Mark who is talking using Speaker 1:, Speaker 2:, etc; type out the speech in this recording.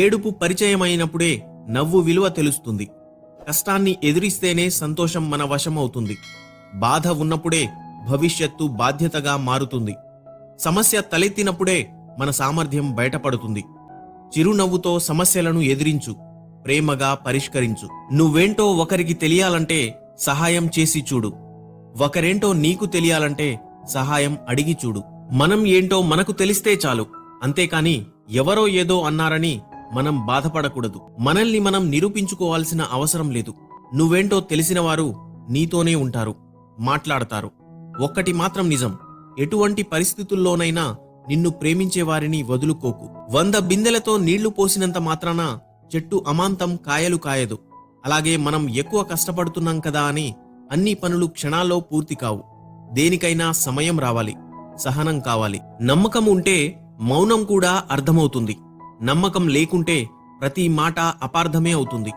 Speaker 1: ఏడుపు పరిచయమైనప్పుడే నవ్వు విలువ తెలుస్తుంది. కష్టాన్ని ఎదురిస్తేనే సంతోషం మన వశమవుతుంది. బాధ ఉన్నప్పుడే భవిష్యత్తు బాధ్యతగా మారుతుంది. సమస్య తలెత్తినప్పుడే మన సామర్థ్యం బయటపడుతుంది. చిరునవ్వుతో సమస్యలను ఎదిరించు, ప్రేమగా పరిష్కరించు. నువ్వేంటో ఒకరికి తెలియాలంటే సహాయం చేసి చూడు. ఒకరేంటో నీకు తెలియాలంటే సహాయం అడిగి చూడు. మనం ఏంటో మనకు తెలిస్తే చాలు, అంతేకాని ఎవరో ఏదో అన్నారని మనం బాధపడకూడదు. మనల్ని మనం నిరూపించుకోవాల్సిన అవసరం లేదు. నువ్వేంటో తెలిసినవారు నీతోనే ఉంటారు, మాట్లాడతారు. ఒక్కటి మాత్రం నిజం, ఎటువంటి పరిస్థితుల్లోనైనా నిన్ను ప్రేమించేవారిని వదులుకోకు. 100 బిందెలతో నీళ్లు పోసినంత మాత్రాన చెట్టు అమాంతం కాయలు కాయదు. అలాగే మనం ఎక్కువ కష్టపడుతున్నాం కదా అని అన్ని పనులు క్షణాల్లో పూర్తి కావు. దేనికైనా సమయం రావాలి, సహనం కావాలి. నమ్మకం ఉంటే మౌనం కూడా అర్థమవుతుంది. నమ్మకం లేకుంటే ప్రతి మాట అపార్థమే అవుతుంది.